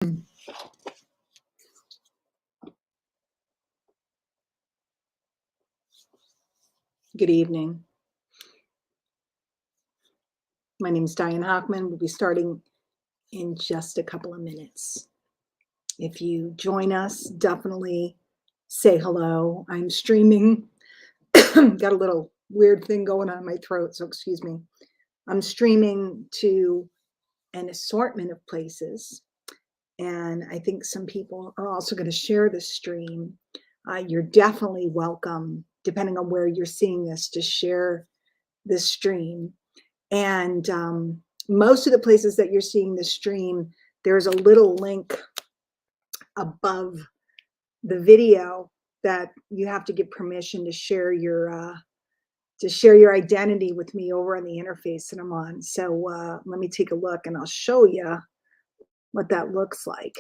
Good evening. My name is Diane Hockman. We'll be starting in just a couple of minutes. If you join us, definitely say hello. I'm streaming. Got a little weird thing going on in my throat, so excuse me. I'm streaming to an assortment of places, and I think some people are also going to share the stream. You're definitely welcome, depending on where you're seeing this, to share this stream. And most of the places that you're seeing the stream, there's a little link above the video that you have to give permission to share your identity with me over on the interface that I'm on. So let me take a look and I'll show you what that looks like.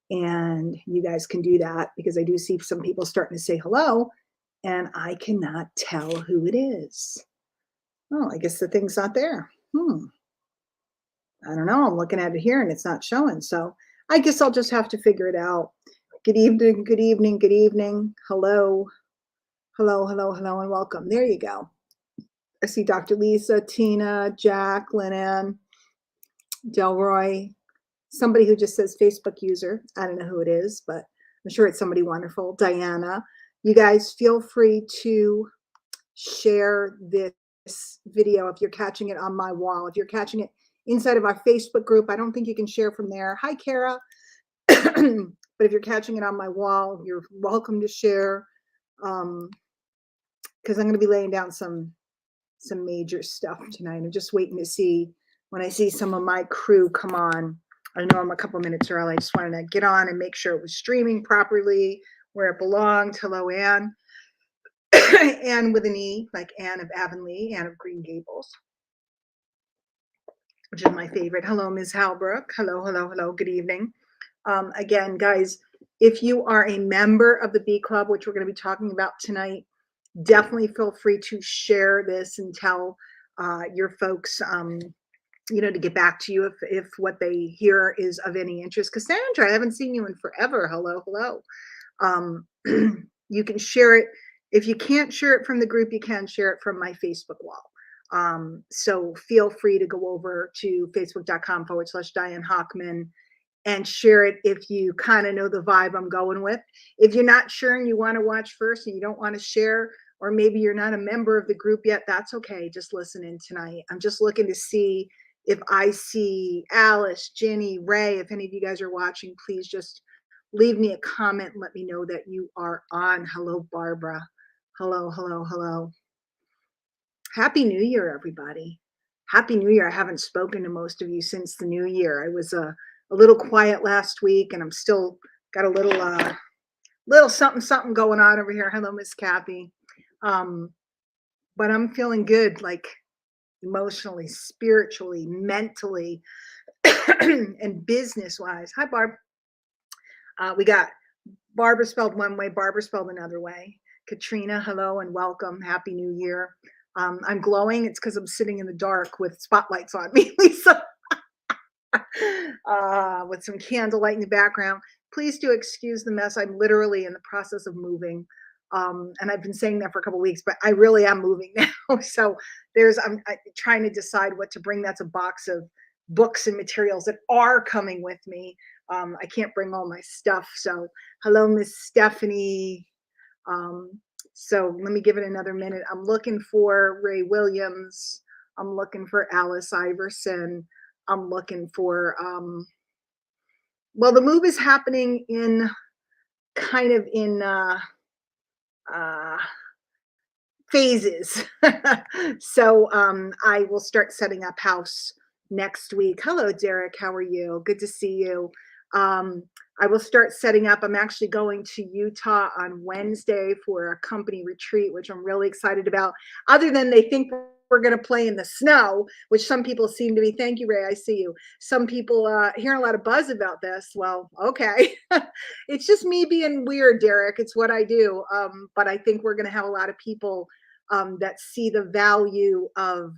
And you guys can do that because I do see some people starting to say hello and I cannot tell who it is. Oh, I guess the thing's not there. I don't know. I'm looking at it here and it's not showing. So I guess I'll just have to figure it out. Good evening, good evening, good evening. Hello, hello, hello, hello, and welcome. There you go. I see Dr. Lisa, Tina, Jack, Lynn, Delroy, somebody who just says Facebook user. I don't know who it is, but I'm sure it's somebody wonderful. Diana, you guys feel free to share this video if you're catching it on my wall. If you're catching it inside of our Facebook group, I don't think you can share from there. Hi, Kara. But if you're catching it on my wall, you're welcome to share, because I'm going to be laying down some major stuff tonight. I'm just waiting to see when I see some of my crew come on. I know I'm a couple minutes early. I just wanted to get on and make sure it was streaming properly where it belonged. Hello, Anne. Anne with an E, like Anne of Avonlea, Anne of Green Gables, which is my favorite. Hello, Ms. Halbrook. Hello, hello, hello. Good evening. Again, guys, if you are a member of the Bee Club, which we're going to be talking about tonight, definitely feel free to share this and tell your folks, to get back to you if what they hear is of any interest. Cassandra, I haven't seen you in forever. Hello, hello. You can share it. If you can't share it from the group, you can share it from my Facebook wall. So feel free to go over to facebook.com/Diane Hockman and share it if you kind of know the vibe I'm going with. If you're not sure and you want to watch first and you don't want to share, or maybe you're not a member of the group yet, that's okay. Just listen in tonight. I'm just looking to see if I see Alice, Jenny, Ray. If any of you guys are watching, please just leave me a comment and let me know that you are on. Hello, Barbara. Hello, hello, hello. Happy New Year, everybody. Happy New Year. I haven't spoken to most of you since the new year. I was a little quiet last week and I'm still got a little something going on over here. Hello, Miss Kathy. But I'm feeling good, like emotionally, spiritually, mentally, and business wise. Hi, Barb. We got Barbara spelled one way, Barbara spelled another way. Katrina, hello and welcome. Happy New Year. I'm glowing. It's because I'm sitting in the dark with spotlights on me, Lisa. With some candlelight in the background. Please do excuse the mess. I'm literally in the process of moving. And I've been saying that for a couple of weeks, but I really am moving now. So I'm trying to decide what to bring. That's a box of books and materials that are coming with me. I can't bring all my stuff. So hello, Miss Stephanie. So let me give it another minute. I'm looking for Ray Williams. I'm looking for Alice Iverson. I'm looking for, well, the move is happening in kind of in phases. So I will start setting up house next week. Hello, Derek. How are you? Good to see you. I will start setting up. I'm actually going to Utah on Wednesday for a company retreat, which I'm really excited about. Other than they think we're going to play in the snow, which some people seem to be. Thank you, Ray. I see you. Some people hearing a lot of buzz about this. Well, okay. It's just me being weird, Derek. It's what I do. But I think we're going to have a lot of people that see the value of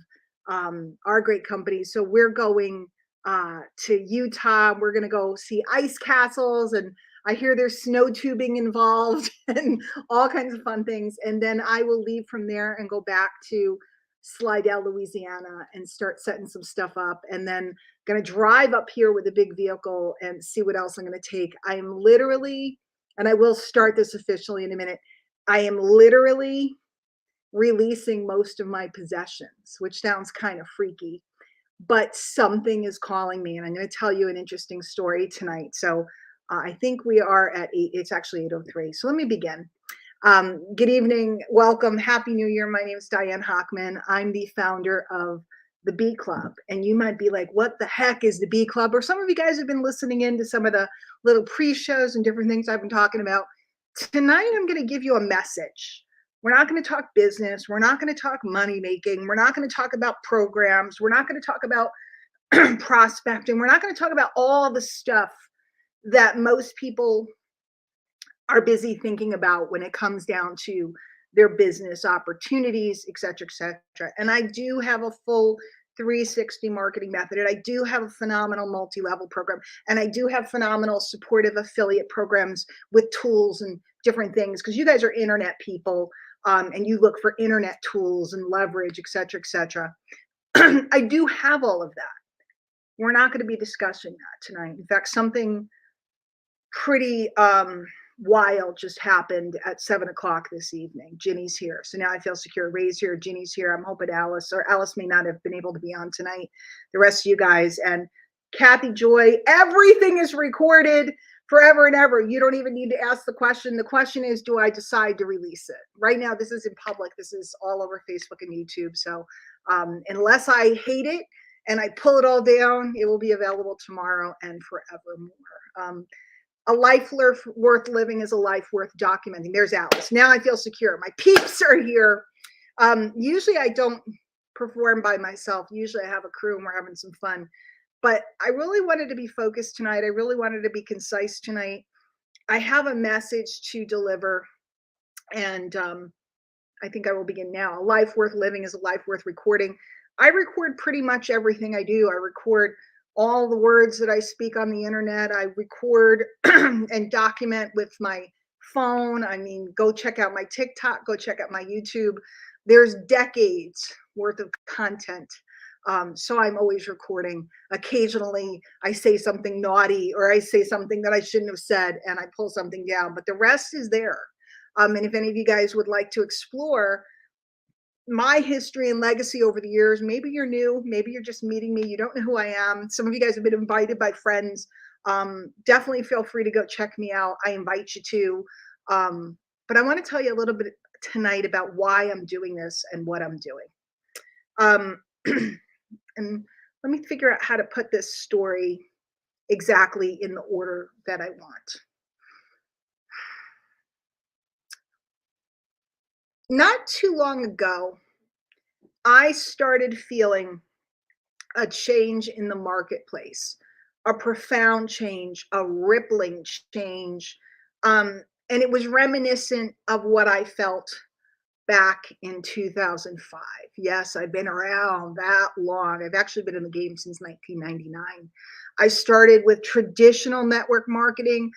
our great company. So we're going to Utah. We're going to go see ice castles, and I hear there's snow tubing involved and all kinds of fun things. And then I will leave from there and go back to Slidell, Louisiana, and start setting some stuff up. And then going to drive up here with a big vehicle and see what else I'm going to take. I am literally, and I will start this officially in a minute, I am literally releasing most of my possessions, which sounds kind of freaky, but something is calling me. And I'm going to tell you an interesting story tonight. So I think we are at it's actually 8:03. So let me begin. Good evening. Welcome. Happy New Year. My name is Diane Hochman. I'm the founder of the Bee Club. And you might be like, what the heck is the Bee Club? Or some of you guys have been listening in to some of the little pre-shows and different things I've been talking about. Tonight, I'm going to give you a message. We're not going to talk business. We're not going to talk money making. We're not going to talk about programs. We're not going to talk about prospecting. We're not going to talk about all the stuff that most people are busy thinking about when it comes down to their business opportunities, et cetera, et cetera. And I do have a full 360 marketing method. And I do have a phenomenal multi-level program. And I do have phenomenal supportive affiliate programs with tools and different things, because you guys are internet people, and you look for internet tools and leverage, et cetera, et cetera. I do have all of that. We're not going to be discussing that tonight. In fact, something pretty wild just happened at 7 o'clock this evening. Ginny's here. So now I feel secure. Ray's here. Ginny's here. I'm hoping Alice may not have been able to be on tonight. The rest of you guys and Kathy Joy, everything is recorded forever and ever. You don't even need to ask the question. The question is, do I decide to release it? Right now, this is in public. This is all over Facebook and YouTube. So unless I hate it and I pull it all down, it will be available tomorrow and forevermore. A life worth living is a life worth documenting. There's Alice. Now I feel secure. My peeps are here. Usually I don't perform by myself. Usually I have a crew and we're having some fun. But I really wanted to be focused tonight. I really wanted to be concise tonight. I have a message to deliver. And I think I will begin now. A life worth living is a life worth recording. I record pretty much everything I do. I record all the words that I speak on the internet. I record and document with my phone. I mean, go check out my TikTok, go check out my YouTube. There's decades worth of content. So I'm always recording. Occasionally I say something naughty or I say something that I shouldn't have said and I pull something down, but the rest is there. And if any of you guys would like to explore my history and legacy over the years, maybe you're new, maybe you're just meeting me, you don't know who I am. Some of you guys have been invited by friends. Definitely feel free to go check me out. I invite you to. But I want to tell you a little bit tonight about why I'm doing this and what I'm doing. And let me figure out how to put this story exactly in the order that I want. Not too long ago, I started feeling a change in the marketplace, a profound change, a rippling change. And it was reminiscent of what I felt back in 2005. Yes, I've been around that long. I've actually been in the game since 1999. I started with traditional network marketing.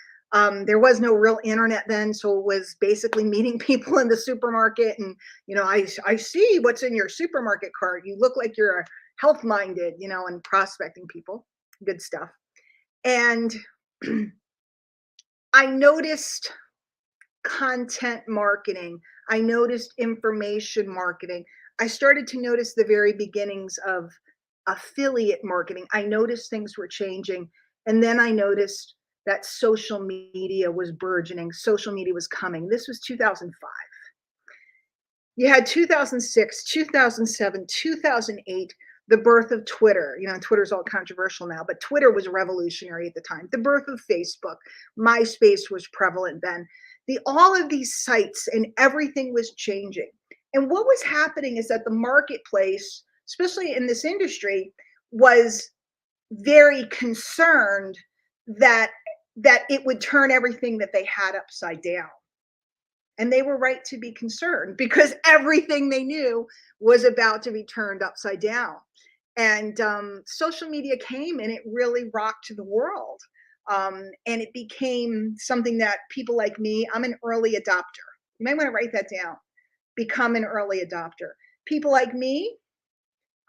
There was no real internet then, so it was basically meeting people in the supermarket and, I see what's in your supermarket cart. You look like you're health minded, and prospecting people. Good stuff. And I noticed content marketing. I noticed information marketing. I started to notice the very beginnings of affiliate marketing. I noticed things were changing. And then I noticed that social media was burgeoning. Social media was coming. This was 2005. You had 2006, 2007, 2008, the birth of Twitter. Twitter's all controversial now, but Twitter was revolutionary at the time. The birth of Facebook, MySpace was prevalent then. All of these sites and everything was changing. And what was happening is that the marketplace, especially in this industry, was very concerned that it would turn everything that they had upside down. And they were right to be concerned because everything they knew was about to be turned upside down. And social media came and it really rocked the world. And it became something that people like me, I'm an early adopter. You might want to write that down. Become an early adopter. People like me,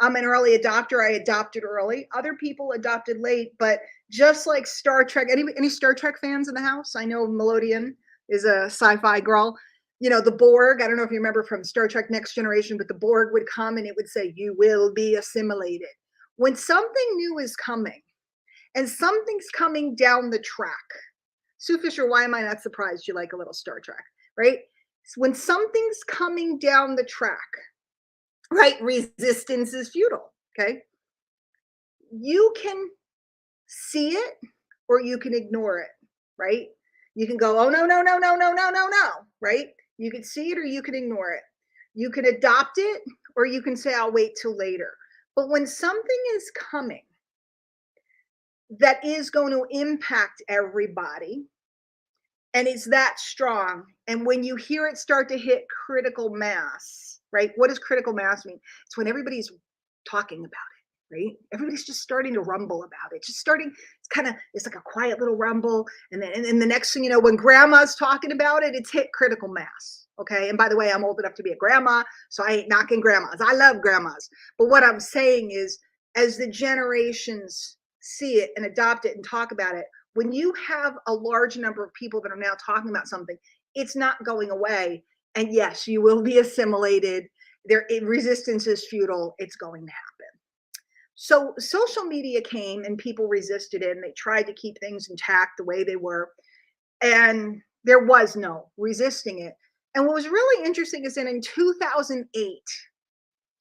I'm an early adopter. I adopted early. Other people adopted late, but just like Star Trek, any Star Trek fans in the house? I know Melodian is a sci-fi girl. You know, the Borg, I don't know if you remember from Star Trek Next Generation, but the Borg would come and it would say, "You will be assimilated." When something new is coming and something's coming down the track, Sue Fisher, why am I not surprised you like a little Star Trek, right? When something's coming down the track, right? Resistance is futile. Okay. You can see it or you can ignore it, right? You can go, oh, no, no, no, no, no, no, no, no, right? You can see it or you can ignore it. You can adopt it or you can say, I'll wait till later. But when something is coming that is going to impact everybody and it's that strong, and when you hear it start to hit critical mass, right? What does critical mass mean? It's when everybody's talking about it, right? Everybody's just starting to rumble about it. Just starting, it's like a quiet little rumble. And the next thing you know, when grandma's talking about it, it's hit critical mass. Okay. And by the way, I'm old enough to be a grandma, so I ain't knocking grandmas. I love grandmas. But what I'm saying is, as the generations see it and adopt it and talk about it, when you have a large number of people that are now talking about something, it's not going away. And yes, you will be assimilated. Resistance is futile. It's going to happen. So social media came and people resisted it and they tried to keep things intact the way they were. And there was no resisting it. And what was really interesting is that in 2008,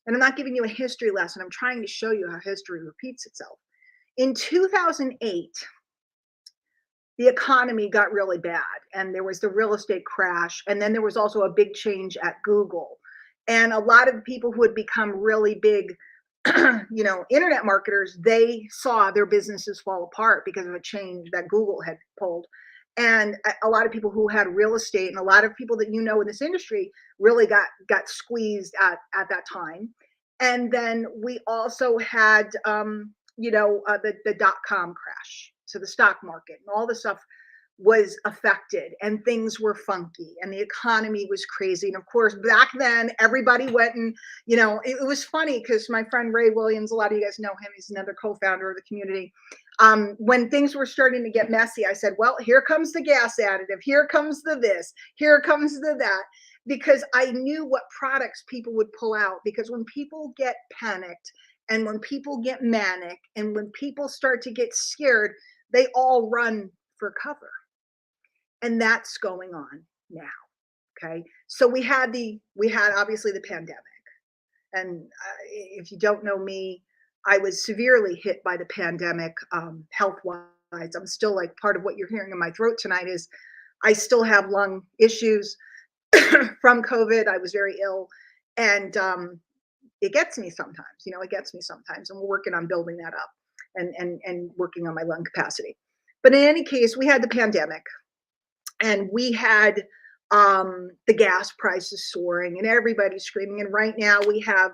and I'm not giving you a history lesson, I'm trying to show you how history repeats itself. In 2008, the economy got really bad and there was the real estate crash. And then there was also a big change at Google. And a lot of the people who had become really big, internet marketers, they saw their businesses fall apart because of a change that Google had pulled. And a lot of people who had real estate and a lot of people that in this industry really got squeezed at that time. And then we also had the dot-com crash. So the stock market and all the stuff was affected and things were funky and the economy was crazy. And of course, back then, everybody went and, it was funny because my friend Ray Williams, a lot of you guys know him, he's another co-founder of the community. When things were starting to get messy, I said, well, here comes the gas additive, here comes the this, here comes the that, because I knew what products people would pull out. Because when people get panicked and when people get manic and when people start to get scared, they all run for cover. And that's going on now. Okay. So we had obviously the pandemic. And if you don't know me, I was severely hit by the pandemic, health wise. I'm still, like, part of what you're hearing in my throat tonight is I still have lung issues from COVID. I was very ill. And it gets me sometimes, and we're working on building that up and working on my lung capacity. But in any case, we had the pandemic and we had the gas prices soaring and everybody screaming. And right now we have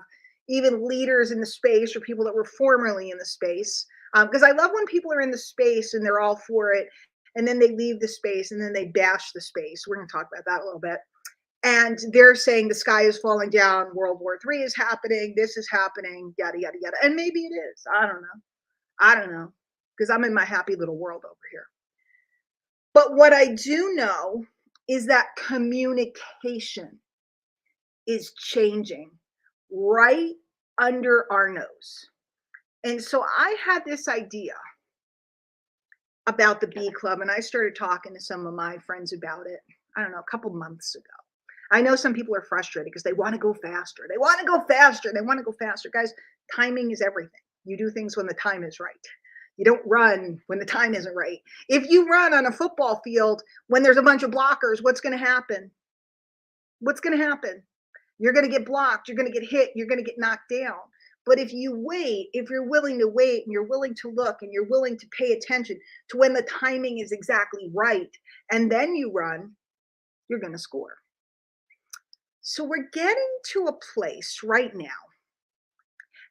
even leaders in the space or people that were formerly in the space. Because I love when people are in the space and they're all for it, and then they leave the space and then they bash the space. We're going to talk about that a little bit. And they're saying the sky is falling down, World War III is happening, this is happening, yada, yada, yada. And maybe it is. I don't know. Because I'm in my happy little world over here. But what I do know is that communication is changing right under our nose. And so I had this idea about the Bee Club, and I started talking to some of my friends about it, I don't know, a couple months ago. I know some people are frustrated because they want to go faster. They want to go faster. They want to go faster. Guys, timing is everything. You do things when the time is right. You don't run when the time isn't right. If you run on a football field when there's a bunch of blockers, what's going to happen? What's going to happen? You're going to get blocked. You're going to get hit. You're going to get knocked down. But if you wait, if you're willing to wait and you're willing to look and you're willing to pay attention to when the timing is exactly right, and then you run, you're going to score. So we're getting to a place right now.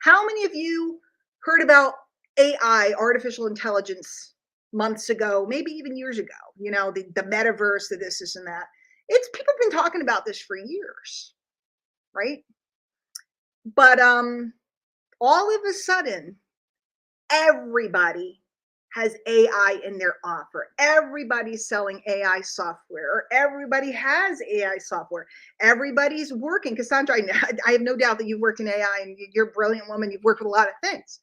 How many of you heard about AI, artificial intelligence, months ago, maybe even years ago, the metaverse, the this and that. It's people have been talking about this for years, right? But all of a sudden, everybody has AI in their offer. Everybody's selling AI software, or everybody has AI software. Everybody's working. Cassandra, I have no doubt that you've worked in AI and you're a brilliant woman. You've worked with a lot of things.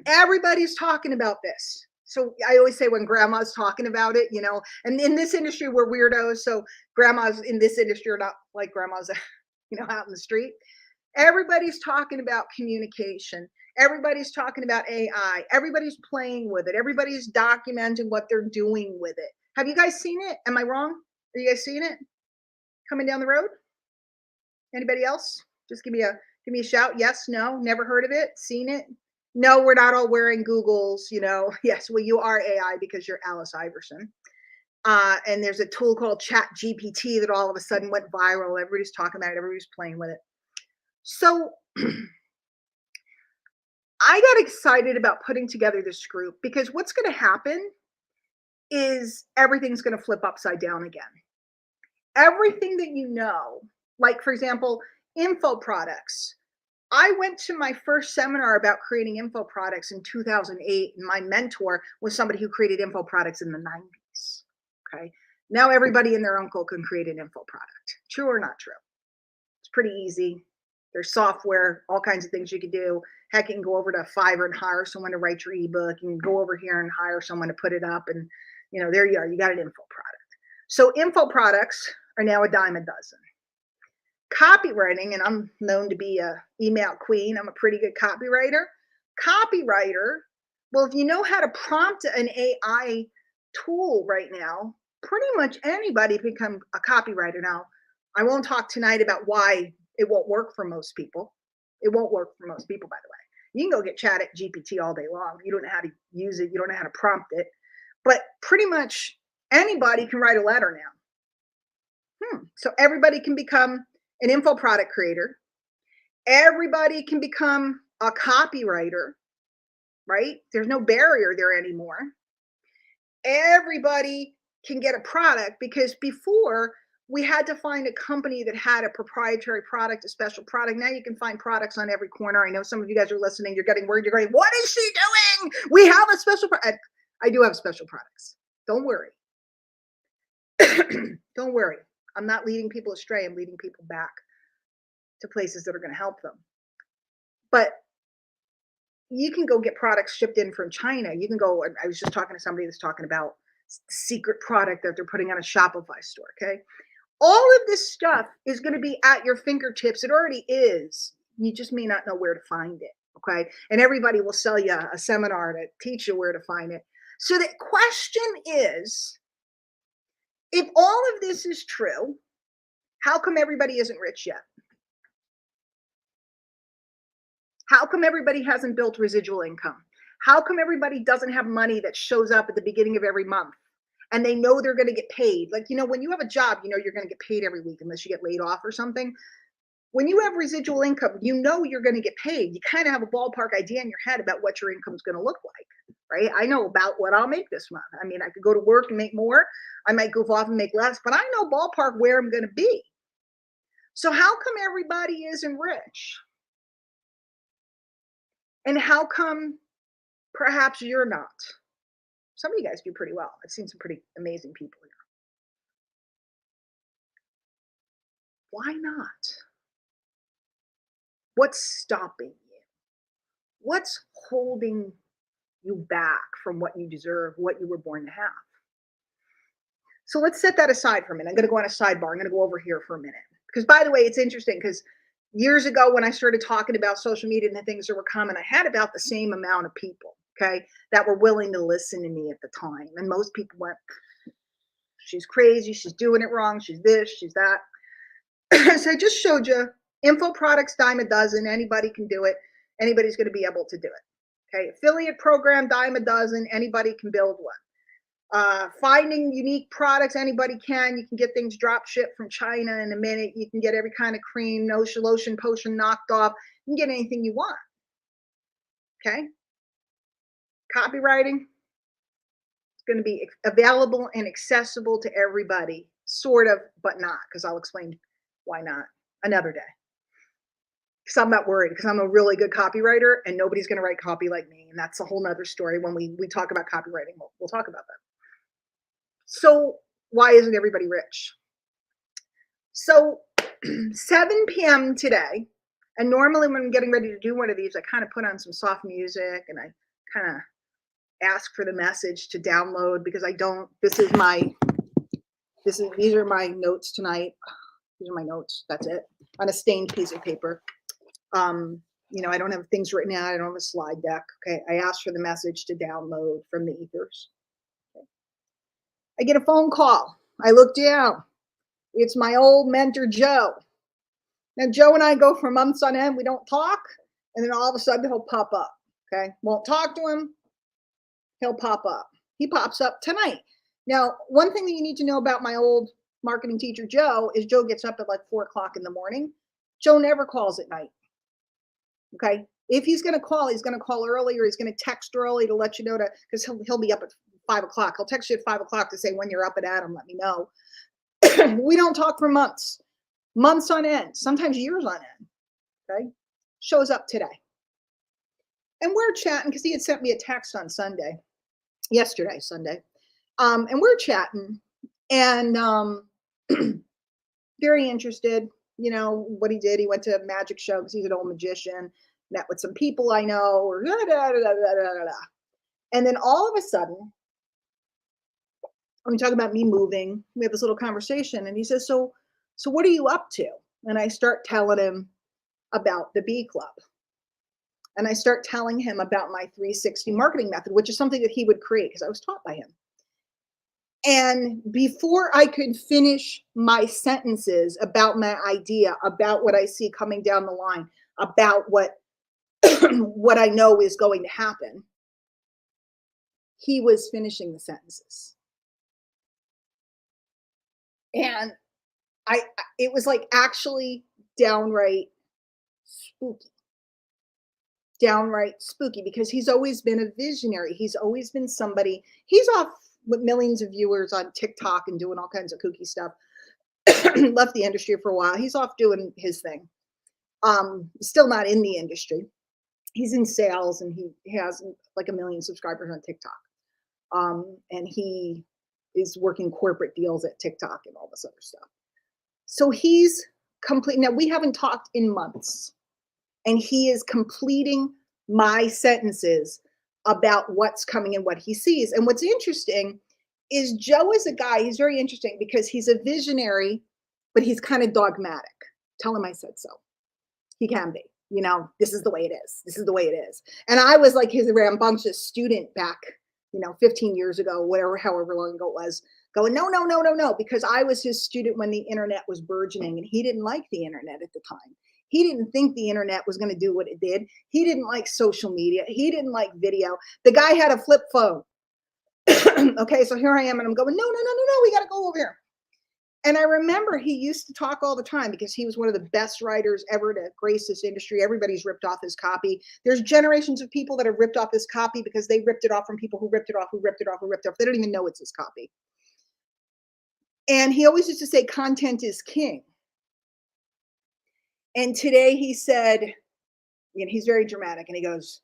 Everybody's talking about this. So I always say when grandma's talking about it, and in this industry, we're weirdos. So grandmas in this industry are not like grandmas, out in the street. Everybody's talking about communication. Everybody's talking about AI. Everybody's playing with it. Everybody's documenting what they're doing with it. Have you guys seen it? Am I wrong? Are you guys seeing it coming down the road? Anybody else? Just give me a shout. Yes, no, never heard of it, seen it. No, we're not all wearing Googles, Yes, well, you are AI because you're Alice Iverson. And there's a tool called Chat GPT that all of a sudden went viral. Everybody's talking about it. Everybody's playing with it. So I got excited about putting together this group because what's going to happen is everything's going to flip upside down again. Everything that like for example, info products. I went to my first seminar about creating info products in 2008, and my mentor was somebody who created info products in the 90s. Okay. Now everybody and their uncle can create an info product. True or not true? It's pretty easy. There's software, all kinds of things you can do. Heck, you can go over to Fiverr and hire someone to write your ebook. You can go over here and hire someone to put it up. And, there you are. You got an info product. So info products are now a dime a dozen. Copywriting, and I'm known to be a email queen. I'm a pretty good copywriter. Copywriter, well, if you know how to prompt an AI tool right now, pretty much anybody can become a copywriter. Now, I won't talk tonight about why it won't work for most people. It won't work for most people, by the way. You can go get Chat GPT all day long. You don't know how to use it. You don't know how to prompt it. But pretty much anybody can write a letter now. So everybody can become an info product creator. Everybody can become a copywriter, right? There's no barrier there anymore. Everybody can get a product because before we had to find a company that had a proprietary product, a special product. Now you can find products on every corner. I know some of you guys are listening. You're getting worried. You're going, what is she doing? We have a special product. I do have special products. Don't worry. Don't worry. I'm not leading people astray. I'm leading people back to places that are going to help them. But you can go get products shipped in from China. You can go, I was just talking to somebody that's talking about secret product that they're putting on a Shopify store. Okay. All of this stuff is going to be at your fingertips. It already is. You just may not know where to find it. Okay. And everybody will sell you a seminar to teach you where to find it. So the question is, if all of this is true, how come everybody isn't rich yet? How come everybody hasn't built residual income? How come everybody doesn't have money that shows up at the beginning of every month and they know they're going to get paid? Like, when you have a job, you're going to get paid every week unless you get laid off or something. When you have residual income, you're going to get paid. You kind of have a ballpark idea in your head about what your income is going to look like, right? I know about what I'll make this month. I mean, I could go to work and make more. I might goof off and make less, but I know ballpark where I'm going to be. So how come everybody isn't rich? And how come perhaps you're not? Some of you guys do pretty well. I've seen some pretty amazing people here. Why not? What's stopping you? What's holding you back from what you deserve, what you were born to have? So let's set that aside for a minute. I'm going to go on a sidebar. I'm going to go over here for a minute. Because by the way, it's interesting because years ago when I started talking about social media and the things that were coming, I had about the same amount of people, okay, that were willing to listen to me at the time. And most people went, she's crazy, she's doing it wrong, she's this, she's that. So I just showed you info products, dime a dozen, anybody can do it. Anybody's going to be able to do it. Okay, affiliate program, dime a dozen, anybody can build one. Finding unique products, anybody can. You can get things drop shipped from China in a minute. You can get every kind of cream, lotion, potion knocked off. You can get anything you want. Okay. Copywriting is going to be available and accessible to everybody, sort of, but not, because I'll explain why not another day. Because I'm not worried, because I'm a really good copywriter and nobody's going to write copy like me. And that's a whole nother story. When we talk about copywriting, we'll talk about that. So why isn't everybody rich? So 7 p.m. today, and normally when I'm getting ready to do one of these, I kind of put on some soft music and I kind of ask for the message to download, because I don't, these are my notes tonight. These are my notes. That's it. On a stained piece of paper. I don't have things written out. I don't have a slide deck. Okay. I asked for the message to download from the ethers. Okay. I get a phone call. I look down. It's my old mentor, Joe. Now, Joe and I go for months on end. We don't talk. And then all of a sudden he'll pop up. Okay. Won't talk to him. He'll pop up. He pops up tonight. Now, one thing that you need to know about my old marketing teacher, Joe, is Joe gets up at like 4 o'clock in the morning. Joe never calls at night. Okay. If he's going to call, he's going to call early, or he's going to text early to let you know, because he'll be up at 5 o'clock. He'll text you at 5 o'clock to say, when you're up and at him, let me know. We don't talk for months on end, sometimes years on end. Okay. Shows up today. And we're chatting, because he had sent me a text on yesterday, Sunday. And we're chatting, and very interested, what he did. He went to a magic show because he's an old magician, met with some people I know, or da, da, da, da, da, da. And then all of a sudden, when we talk about me moving, we have this little conversation, and he says, so what are you up to? And I start telling him about the Bee Club. And I start telling him about my 360 marketing method, which is something that he would create because I was taught by him. And before I could finish my sentences about my idea, about what I see coming down the line, about what what I know is going to happen, he was finishing the sentences. And it was like actually downright spooky. Downright spooky, because he's always been a visionary. He's always been somebody. He's off with millions of viewers on TikTok and doing all kinds of kooky stuff. Left the industry for a while. He's off doing his thing. Still not in the industry. He's in sales, and he has like 1 million subscribers on TikTok. And he is working corporate deals at TikTok and all this other stuff. So he's complete. Now, we haven't talked in months, and he is completing my sentences about what's coming and what he sees. And what's interesting is Joe is a guy, he's very interesting because he's a visionary, but he's kind of dogmatic. Tell him I said so. He can be, this is the way it is. This is the way it is. And I was like his rambunctious student back, 15 years ago, however long ago it was, going, no, because I was his student when the internet was burgeoning, and he didn't like the internet at the time. He didn't think the internet was going to do what it did. He didn't like social media. He didn't like video. The guy had a flip phone. Okay, so here I am, and I'm going, no, we got to go over here. And I remember he used to talk all the time, because he was one of the best writers ever to grace this industry. Everybody's ripped off his copy. There's generations of people that have ripped off his copy because they ripped it off from people who ripped it off, who ripped it off, who ripped it off. They don't even know it's his copy. And he always used to say, content is king. And today he said, he's very dramatic, and he goes,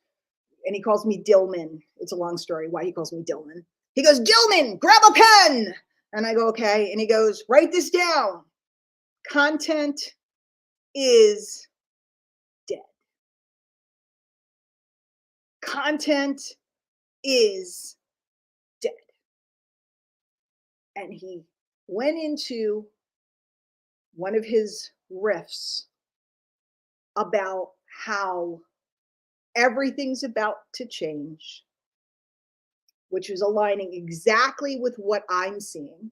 and he calls me Dillman. It's a long story why he calls me Dillman. He goes, Dillman, grab a pen. And I go, okay. And he goes, write this down. Content is dead. Content is dead. And he went into one of his riffs about how everything's about to change, which was aligning exactly with what I'm seeing.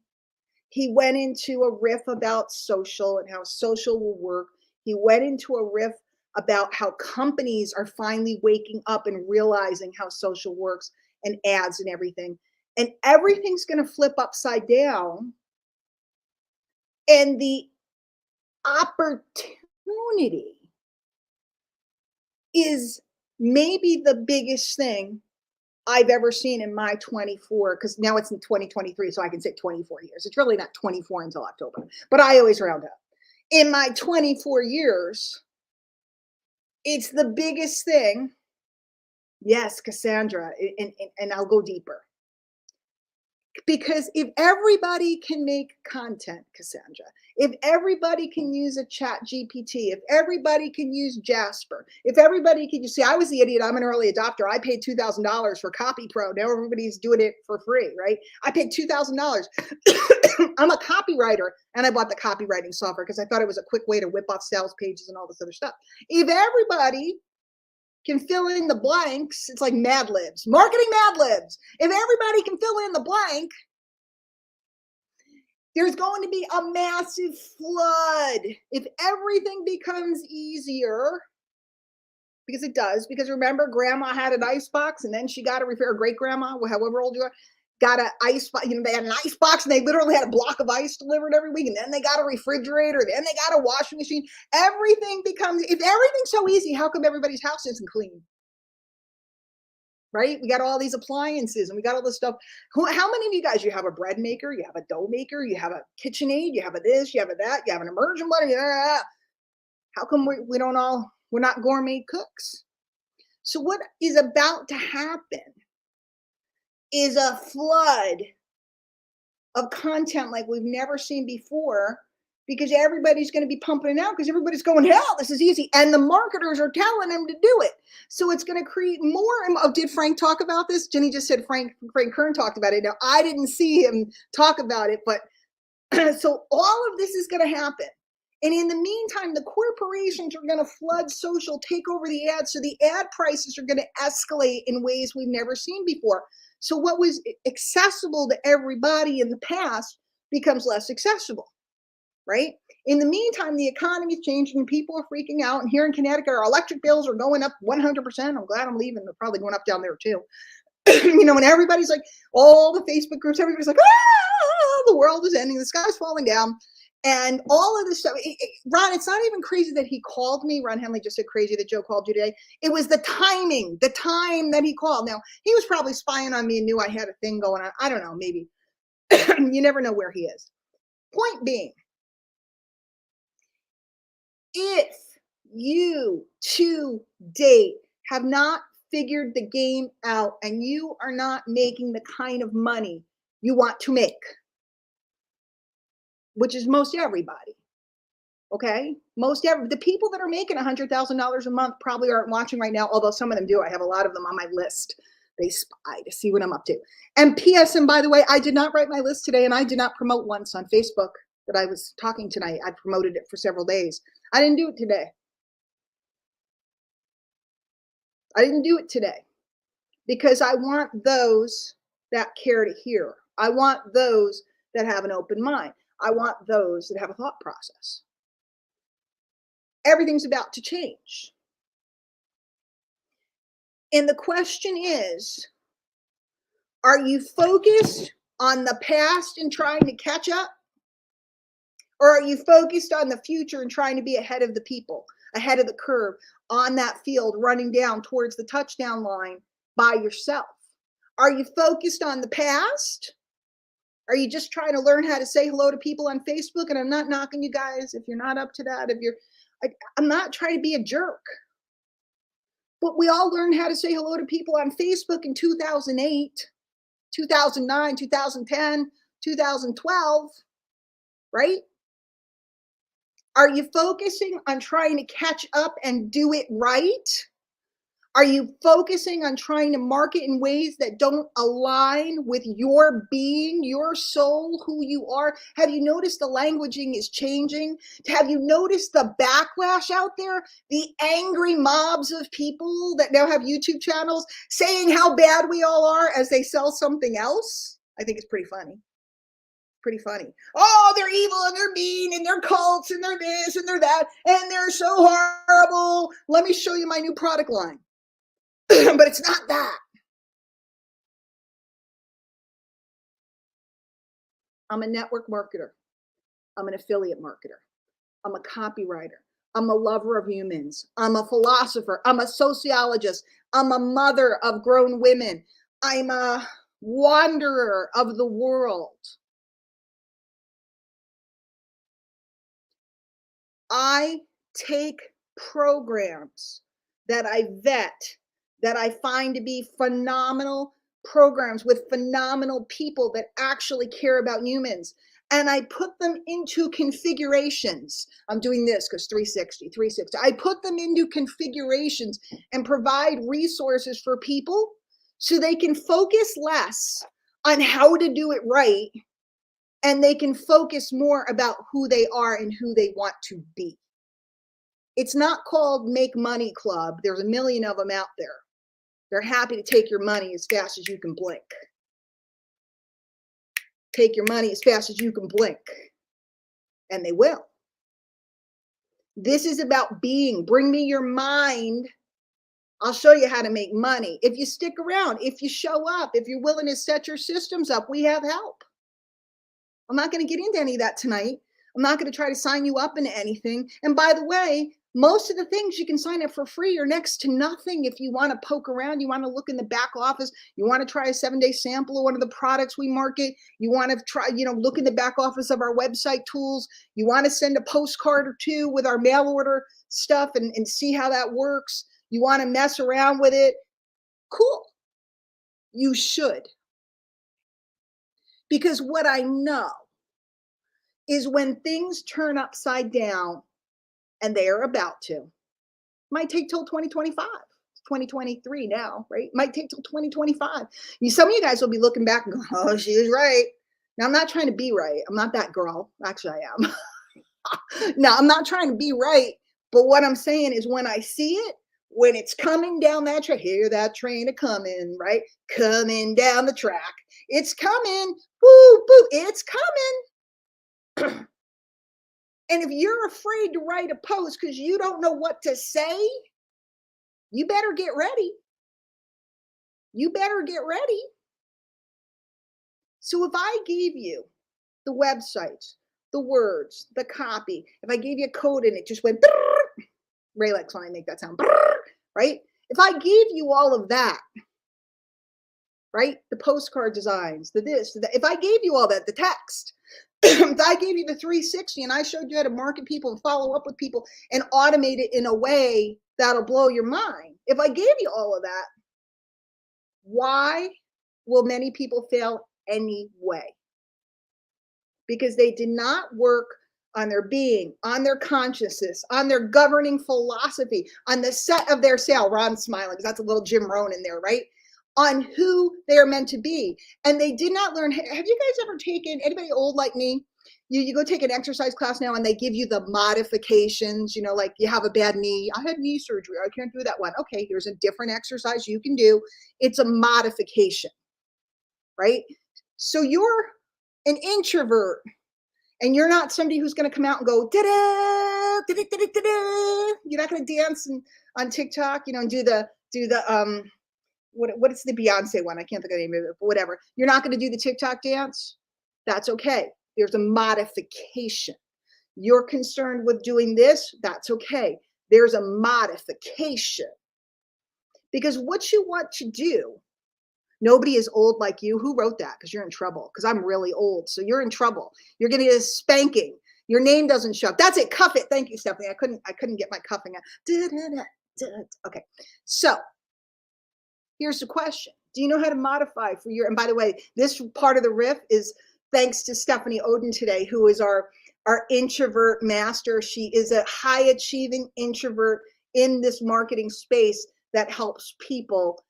He went into a riff about social and how social will work. He went into a riff about how companies are finally waking up and realizing how social works, and ads and everything. And everything's going to flip upside down. And the opportunity is maybe the biggest thing I've ever seen in my 24, because now it's in 2023, so I can say 24 years. It's really not 24 until October, but I always round up. In my 24 years, it's the biggest thing. Yes, Cassandra, and I'll go deeper. Because if everybody can make content, Cassandra, if everybody can use a chat GPT, if everybody can use Jasper, if everybody can, you see, I was the idiot. I'm an early adopter. I paid $2,000 for Copy Pro. Now everybody's doing it for free, right? I paid $2,000. I'm a copywriter and I bought the copywriting software because I thought it was a quick way to whip off sales pages and all this other stuff. If everybody can fill in the blanks, it's like Mad Libs, marketing Mad Libs. If everybody can fill in the blank, there's going to be a massive flood. If everything becomes easier, because it does, because remember, grandma had an ice box and then she got a repair, great grandma, however old you are, got an ice box, they had an ice box and they literally had a block of ice delivered every week. And then they got a refrigerator, then they got a washing machine. Everything becomes, if everything's so easy, how come everybody's house isn't clean? Right? We got all these appliances and we got all this stuff. How many of you guys, you have a bread maker, you have a dough maker, you have a KitchenAid, you have a this, you have a that, you have an immersion blender. How come we're not gourmet cooks? So what is about to happen is a flood of content like we've never seen before, because everybody's going to be pumping it out because everybody's going, hell, this is easy. And the marketers are telling them to do it. So it's going to create more. Oh, did Frank talk about this? Jenny just said Frank Kern talked about it. Now, I didn't see him talk about it, but so all of this is going to happen. And in the meantime, the corporations are going to flood social, take over the ads. So the ad prices are going to escalate in ways we've never seen before. So what was accessible to everybody in the past becomes less accessible. Right? In the meantime, the economy is changing and people are freaking out. And here in Connecticut, our electric bills are going up 100%. I'm glad I'm leaving. They're probably going up down there too. And everybody's like, all the Facebook groups, everybody's like, the world is ending. The sky's falling down. And all of this stuff. Ron, it's not even crazy that he called me. Ron Henley just said crazy that Joe called you today. It was the timing, the time that he called. Now, he was probably spying on me and knew I had a thing going on. I don't know, maybe. You never know where he is. Point being, if you to date have not figured the game out and you are not making the kind of money you want to make, which is most everybody, okay? The people that are making $100,000 a month probably aren't watching right now, although some of them do. I have a lot of them on my list. They spy to see what I'm up to. And P.S. And by the way, I did not write my list today, and I did not promote once on Facebook that I was talking tonight. I promoted it for several days. I didn't do it today. Because I want those that care to hear. I want those that have an open mind. I want those that have a thought process. Everything's about to change. And the question is, are you focused on the past and trying to catch up? Or are you focused on the future and trying to be ahead of the people, ahead of the curve, on that field, running down towards the touchdown line by yourself? Are you focused on the past? Are you just trying to learn how to say hello to people on Facebook? And I'm not knocking you guys if you're not up to that. I'm not trying to be a jerk. But we all learned how to say hello to people on Facebook in 2008, 2009, 2010, 2012, right? Are you focusing on trying to catch up and do it right? Are you focusing on trying to market in ways that don't align with your being, your soul, who you are? Have you noticed the languaging is changing? Have you noticed the backlash out there? The angry mobs of people that now have YouTube channels saying how bad we all are as they sell something else? I think it's pretty funny. Oh, they're evil and they're mean and they're cults and they're this and they're that and they're so horrible. Let me show you my new product line. But it's not that. I'm a network marketer. I'm an affiliate marketer. I'm a copywriter. I'm a lover of humans. I'm a philosopher. I'm a sociologist. I'm a mother of grown women. I'm a wanderer of the world. I take programs that I vet, that I find to be phenomenal programs with phenomenal people that actually care about humans. And I put them into configurations. I'm doing this because 360, 360. I put them into configurations and provide resources for people so they can focus less on how to do it right and they can focus more about who they are and who they want to be. It's not called Make Money Club. There's a million of them out there. They're happy to take your money as fast as you can blink. Take your money as fast as you can blink. And they will. This is about being. Bring me your mind. I'll show you how to make money. If you stick around, if you show up, if you're willing to set your systems up, we have help. I'm not going to get into any of that tonight. I'm not going to try to sign you up into anything. And by the way, most of the things you can sign up for free are next to nothing. If you want to poke around, you want to look in the back office, you want to try a 7-day sample of one of the products we market, you want to try, look in the back office of our website tools, you want to send a postcard or two with our mail order stuff and see how that works, you want to mess around with it, cool. You should. Because what I know is when things turn upside down, and they are about to, might take till 2025. It's 2023 now, right? Might take till 2025. Some of you guys will be looking back and go, oh, she was right. Now, I'm not trying to be right. I'm not that girl. Actually, I am. No, I'm not trying to be right. But what I'm saying is when I see it, when it's coming down that track, hear that train a coming, right? Coming down the track. It's coming. Woo, boo, it's coming. And if you're afraid to write a post because you don't know what to say, you better get ready. You better get ready. So if I gave you the websites, the words, the copy, if I gave you a code and it just went, Ray likes when I make that sound, right? If I gave you all of that, right? The postcard designs, the this, the that, if I gave you all that, the text, if I gave you the 360 and I showed you how to market people and follow up with people and automate it in a way that'll blow your mind. If I gave you all of that, why will many people fail anyway? Because they did not work on their being, on their consciousness, on their governing philosophy, on the set of their sail. Ron's smiling because that's a little Jim Rohn in there, right? On who they are meant to be. And they did not learn. Have you guys ever taken, anybody old like me? You go take an exercise class now and they give you the modifications, like you have a bad knee. I had knee surgery. I can't do that one. Okay, here's a different exercise you can do. It's a modification, right? So you're an introvert and you're not somebody who's going to come out and go, da-da, da-da, da-da, da-da. You're not going to dance on TikTok, and do the what is the Beyonce one? I can't think of the name of it, but whatever. You're not going to do the TikTok dance. That's okay. There's a modification. You're concerned with doing this. That's okay. There's a modification. Because what you want to do, nobody is old like you. Who wrote that? Because you're in trouble. Because I'm really old. So you're in trouble. You're going to get a spanking. Your name doesn't show up. That's it. Cuff it. Thank you, Stephanie. I couldn't get my cuffing out. Okay. So here's the question. Do you know how to modify for your, and by the way, this part of the riff is thanks to Stephanie Oden today, who is our introvert master. She is a high achieving introvert in this marketing space that helps people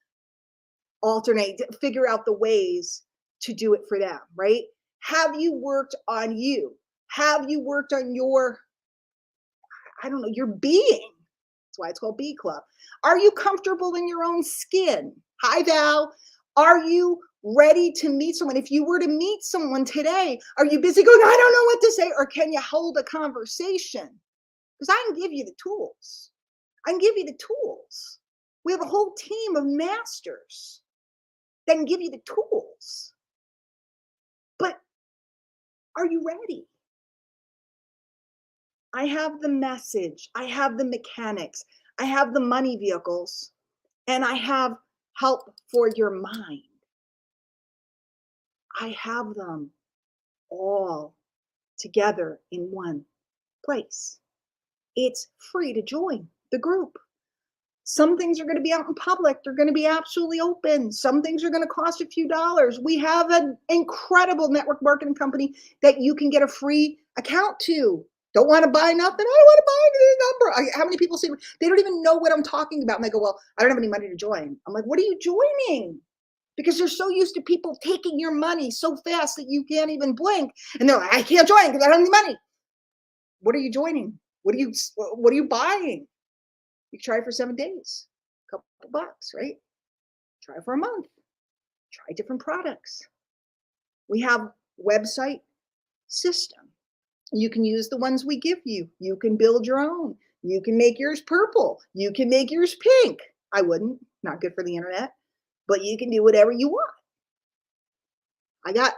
alternate, figure out the ways to do it for them, right? Have you worked on you? Have you worked on your, your being? That's why it's called B Club. Are you comfortable in your own skin? Hi, Val. Are you ready to meet someone? If you were to meet someone today, are you busy going, I don't know what to say? Or can you hold a conversation? Because I can give you the tools. I can give you the tools. We have a whole team of masters that can give you the tools. But are you ready? I have the message, I have the mechanics, I have the money vehicles, and I have help for your mind. I have them all together in one place. It's free to join the group. Some things are going to be out in public. They're going to be absolutely open. Some things are going to cost a few dollars. We have an incredible network marketing company that you can get a free account to. Don't want to buy nothing? I don't want to buy any number. How many people say they don't even know what I'm talking about? And they go, well, I don't have any money to join. I'm like, what are you joining? Because they're so used to people taking your money so fast that you can't even blink. And they're like, I can't join because I don't have any money. What are you joining? What are you buying? You try it for 7 days, a couple bucks, right? Try it for a month. Try different products. We have website system. You can use the ones we give you. You can build your own. You can make yours purple. You can make yours pink. I wouldn't, not good for the internet, but you can do whatever you want. I got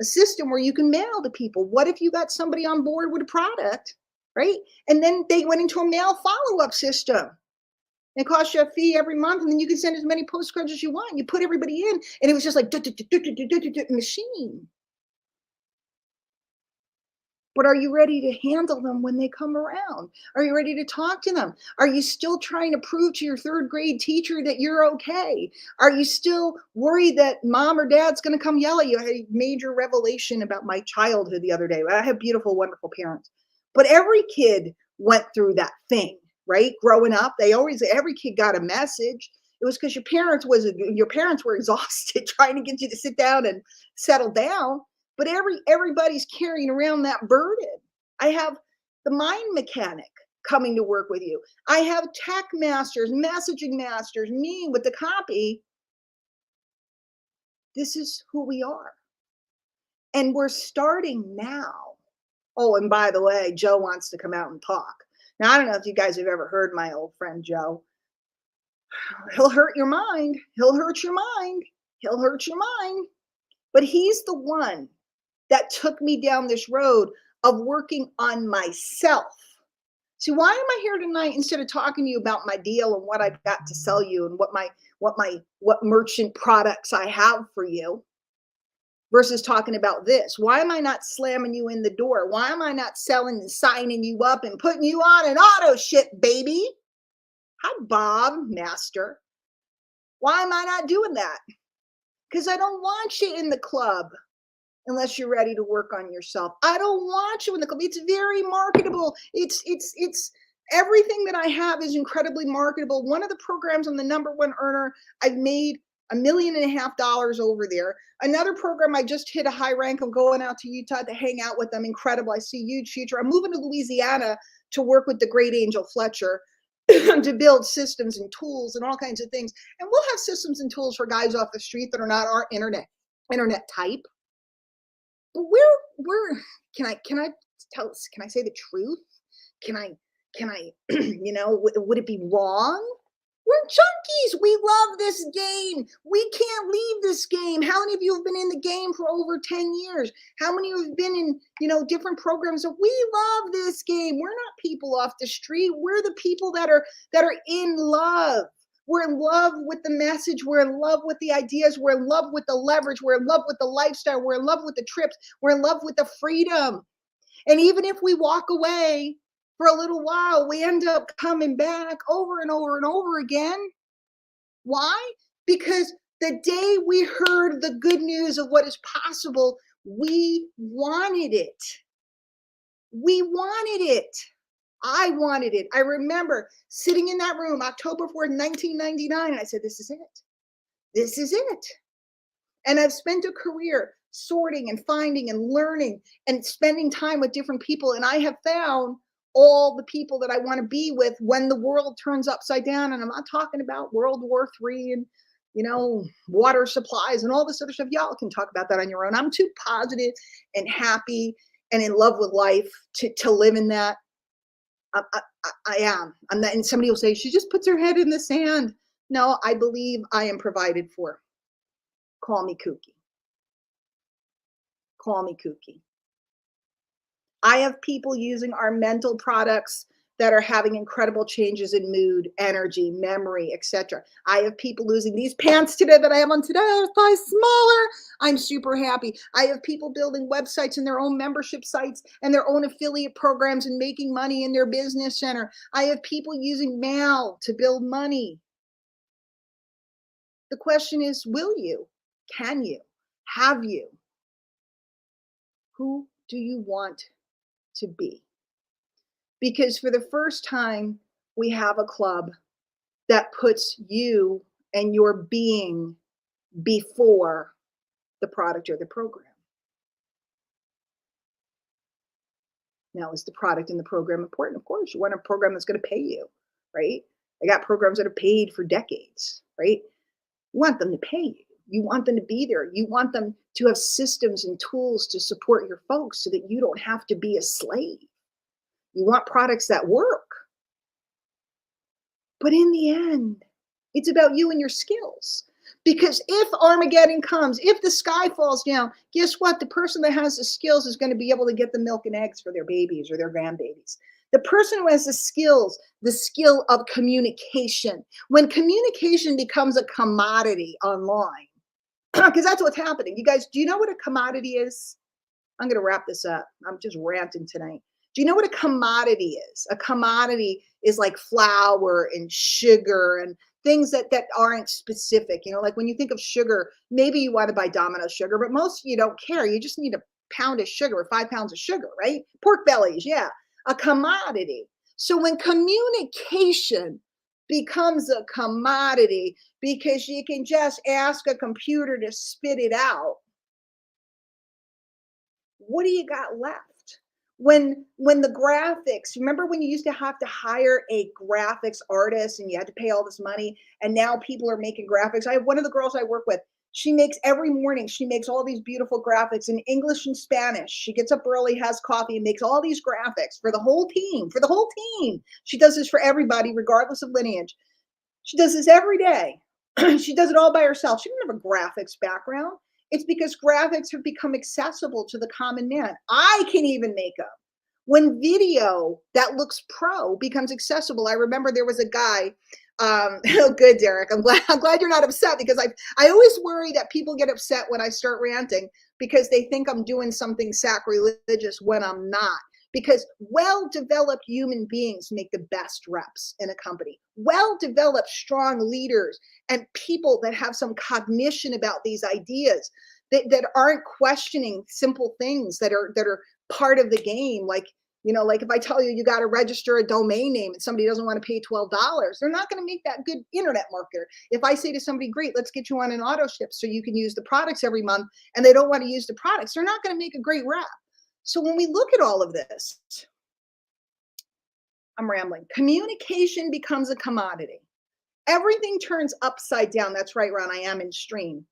a system where you can mail to people. What if you got somebody on board with a product, right? And then they went into a mail follow-up system. It costs you a fee every month, and then you can send as many postcards as you want. You put everybody in, and it was just like machine. But are you ready to handle them when they come around? Are you ready to talk to them? Are you still trying to prove to your third grade teacher that you're okay? Are you still worried that mom or dad's going to come yell at you? I had a major revelation about my childhood the other day. I have beautiful, wonderful parents, but every kid went through that thing, right? Growing up, every kid got a message. It was because your parents were exhausted trying to get you to sit down and settle down. But everybody's carrying around that burden. I have the mind mechanic coming to work with you. I have tech masters, messaging masters, me with the copy. This is who we are. And we're starting now. Oh, and by the way, Joe wants to come out and talk. Now, I don't know if you guys have ever heard my old friend Joe. He'll hurt your mind. He'll hurt your mind. He'll hurt your mind. But he's the one that took me down this road of working on myself. See, why am I here tonight instead of talking to you about my deal and what I've got to sell you and what merchant products I have for you versus talking about this? Why am I not slamming you in the door? Why am I not selling and signing you up and putting you on an auto ship, baby? Hi, Bob, master. Why am I not doing that? Because I don't want you in the club unless you're ready to work on yourself. I don't want you in the club. It's very marketable. It's everything that I have is incredibly marketable. One of the programs I'm the number one earner. I've made $1.5 million over there. Another program I just hit a high rank. I'm going out to Utah to hang out with them. Incredible. I see huge future. I'm moving to Louisiana to work with the great Angel Fletcher to build systems and tools and all kinds of things. And we'll have systems and tools for guys off the street that are not our internet type. But where can I say the truth? Can I would it be wrong? We're junkies. We love this game. We can't leave this game. How many of you have been in the game for over 10 years? How many of you have been in, different programs? We love this game. We're not people off the street. We're the people that are in love. We're in love with the message. We're in love with the ideas. We're in love with the leverage. We're in love with the lifestyle. We're in love with the trips. We're in love with the freedom. And even if we walk away for a little while, we end up coming back over and over and over again. Why? Because the day we heard the good news of what is possible, we wanted it. We wanted it. I wanted it. I remember sitting in that room, October 4th, 1999, and I said, this is it. This is it. And I've spent a career sorting and finding and learning and spending time with different people. And I have found all the people that I want to be with when the world turns upside down. And I'm not talking about World War III and, water supplies and all this other stuff. Y'all can talk about that on your own. I'm too positive and happy and in love with life to live in that. I am. I'm not, and somebody will say, she just puts her head in the sand. No, I believe I am provided for. Call me kooky. Call me kooky. I have people using our mental products that are having incredible changes in mood, energy, memory, etc. I have people using these pants today that I have on today. I was smaller. I'm super happy. I have people building websites and their own membership sites and their own affiliate programs and making money in their business center. I have people using mail to build money. The question is, will you? Can you? Have you? Who do you want to be? Because for the first time, we have a club that puts you and your being before the product or the program. Now, is the product and the program important? Of course, you want a program that's going to pay you, right? I got programs that are paid for decades, right? You want them to pay you. You want them to be there. You want them to have systems and tools to support your folks so that you don't have to be a slave. You want products that work. But in the end, it's about you and your skills. Because if Armageddon comes, if the sky falls down, guess what? The person that has the skills is going to be able to get the milk and eggs for their babies or their grandbabies. The person who has the skills, the skill of communication. When communication becomes a commodity online, because that's what's happening. You guys, do you know what a commodity is? I'm going to wrap this up. I'm just ranting tonight. Do you know what a commodity is? A commodity is like flour and sugar and things that aren't specific. You know, like when you think of sugar, maybe you want to buy Domino's sugar, but most of you don't care. You just need a pound of sugar or 5 pounds of sugar, right? Pork bellies, yeah, a commodity. So when communication becomes a commodity because you can just ask a computer to spit it out, what do you got left? When the graphics, remember when you used to have to hire a graphics artist and you had to pay all this money, and now people are making graphics. I have one of the girls I work with, she makes every morning, she makes all these beautiful graphics in English and Spanish. She gets up early, has coffee, and makes all these graphics for the whole team, She does this for everybody, regardless of lineage. She does this every day. She does it all by herself. She doesn't have a graphics background. It's because graphics have become accessible to the common man. I can even make them. When video that looks pro becomes accessible, I remember there was a guy. Oh, good, Derek. I'm glad you're not upset, because I always worry that people get upset when I start ranting because they think I'm doing something sacrilegious when I'm not. Because well-developed human beings make the best reps in a company. Well-developed, strong leaders and people that have some cognition about these ideas, that aren't questioning simple things that are part of the game. Like, you know, like if I tell you you got to register a domain name and somebody doesn't want to pay $12, they're not going to make that good internet marketer. If I say to somebody, great, let's get you on an auto ship so you can use the products every month, and they don't want to use the products, they're not going to make a great rep. So when we look at all of this, I'm rambling. Communication becomes a commodity. Everything turns upside down. That's right, Ron, I am in stream.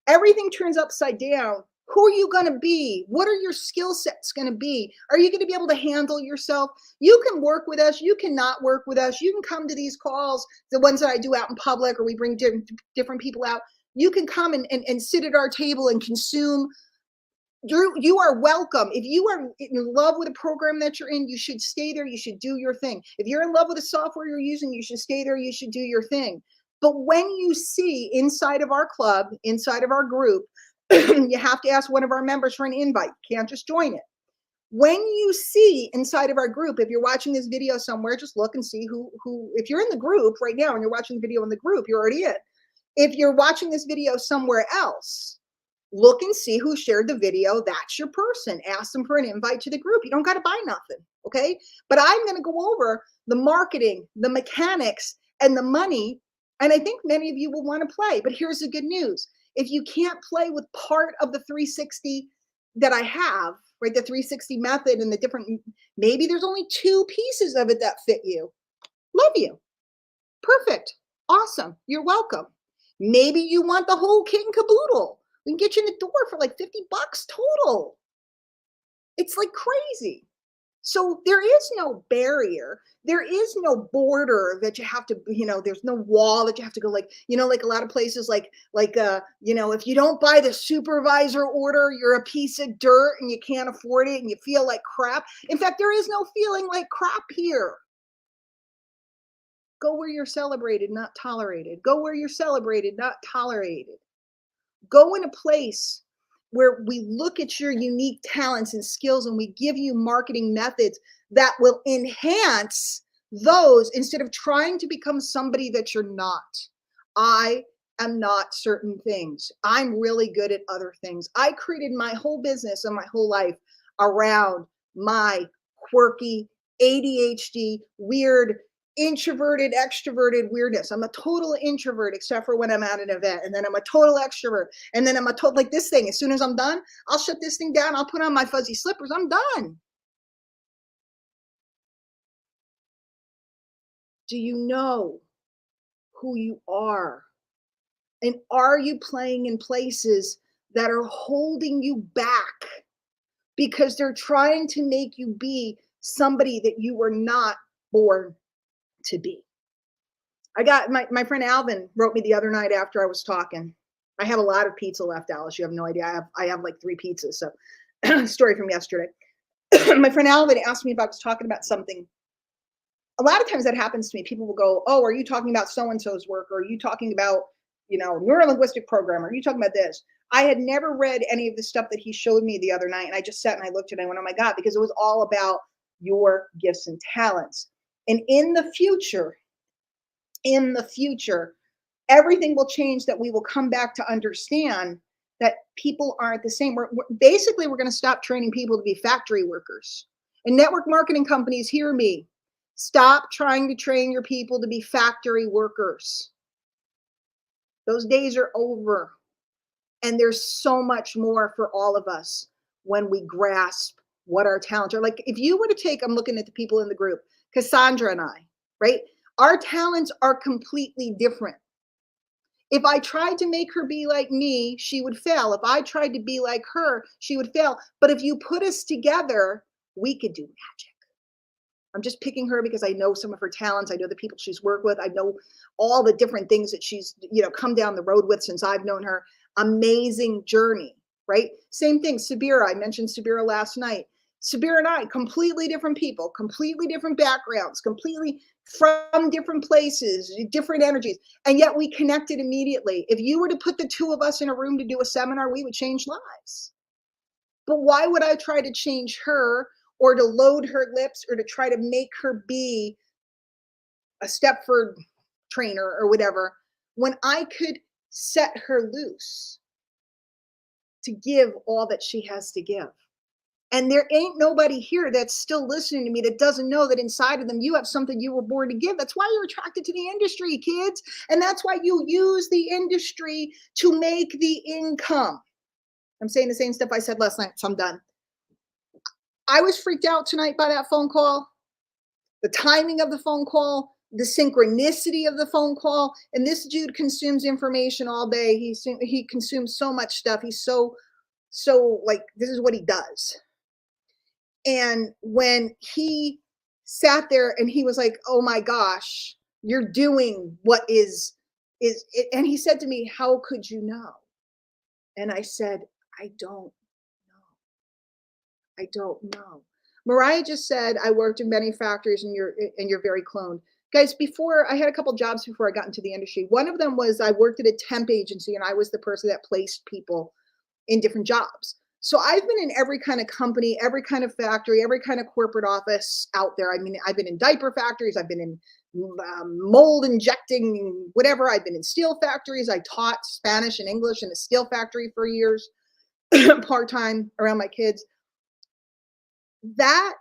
Everything turns upside down. Who are you going to be? What are your skill sets going to be? Are you going to be able to handle yourself? You can work with us. You cannot work with us. You can come to these calls, the ones that I do out in public, or we bring different people out. You can come and sit at our table and consume. You are welcome. If you are in love with a program that you're in, you should stay there. You should do your thing. If you're in love with the software you're using, you should stay there. You should do your thing. But when you see inside of our club, inside of our group, you have to ask one of our members for an invite. You can't just join it. When you see inside of our group, if you're watching this video somewhere, just look and see who, if you're in the group right now and you're watching the video in the group, you're already in. If you're watching this video somewhere else, look and see who shared the video. That's your person. Ask them for an invite to the group. You don't got to buy nothing, okay? But I'm going to go over the marketing, the mechanics, and the money, and I think many of you will want to play. But here's the good news. If you can't play with part of the 360 that I have, right, the 360 method and the different, maybe there's only 2 pieces of it that fit you. Love you. Perfect. Awesome. You're welcome. Maybe you want the whole kit and caboodle. We can get you in the door for like $50 total. It's like crazy. So there is no barrier. There is no border that you have to, there's no wall that you have to go like, like a lot of places if you don't buy the supervisor order, you're a piece of dirt and you can't afford it and you feel like crap. In fact, there is no feeling like crap here. Go where you're celebrated, not tolerated. Go where you're celebrated, not tolerated. Go in a place where we look at your unique talents and skills and we give you marketing methods that will enhance those instead of trying to become somebody that you're not. I am not certain things. I'm really good at other things. I created my whole business and my whole life around my quirky, ADHD, weird, introverted, extroverted weirdness. I'm a total introvert except for when I'm at an event. And then I'm a total extrovert. And then I'm a total, like this thing. As soon as I'm done, I'll shut this thing down. I'll put on my fuzzy slippers. I'm done. Do you know who you are? And are you playing in places that are holding you back because they're trying to make you be somebody that you were not born to be? I got my friend Alvin wrote me the other night after I was talking. I have a lot of pizza left, Alice. You have no idea. I have like 3 pizzas. So story from yesterday. My friend Alvin asked me if I was talking about something. A lot of times that happens to me. People will go, "Oh, are you talking about so and so's work? Or are you talking about, neurolinguistic program? Are you talking about this?" I had never read any of the stuff that he showed me the other night, and I just sat and I looked at it and I went, "Oh my God," because it was all about your gifts and talents. And in the future, everything will change, that we will come back to understand that people aren't the same. We're going to stop training people to be factory workers. And network marketing companies, hear me. Stop trying to train your people to be factory workers. Those days are over. And there's so much more for all of us when we grasp what our talents are. Like if you were to take, I'm looking at the people in the group, Cassandra and I, right? Our talents are completely different. If I tried to make her be like me, she would fail. If I tried to be like her, she would fail. But if you put us together, we could do magic. I'm just picking her because I know some of her talents. I know the people she's worked with. I know all the different things that she's, come down the road with since I've known her. Amazing journey, right? Same thing, Sabira. I mentioned Sabira last night. Sabira and I, completely different people, completely different backgrounds, completely from different places, different energies. And yet we connected immediately. If you were to put the 2 of us in a room to do a seminar, we would change lives. But why would I try to change her or to load her lips or to try to make her be a Stepford trainer or whatever when I could set her loose to give all that she has to give? And there ain't nobody here that's still listening to me that doesn't know that inside of them you have something you were born to give. That's why you're attracted to the industry, kids. And that's why you use the industry to make the income. I'm saying the same stuff I said last night, so I'm done. I was freaked out tonight by that phone call, the timing of the phone call, the synchronicity of the phone call. And this dude consumes information all day. He consumes so much stuff. He's so like, this is what he does. And when he sat there and he was like, "Oh my gosh, you're doing what is it?" And he said to me, "How could you know?" And I said, "I don't know. I don't know." Mariah just said, "I worked in many factories and you're very cloned." Guys, before I had a couple jobs before I got into the industry. One of them was I worked at a temp agency and I was the person that placed people in different jobs. So I've been in every kind of company, every kind of factory, every kind of corporate office out there. I mean, I've been in diaper factories, I've been in mold injecting, whatever. I've been in steel factories. I taught Spanish and English in a steel factory for years, part-time around my kids. That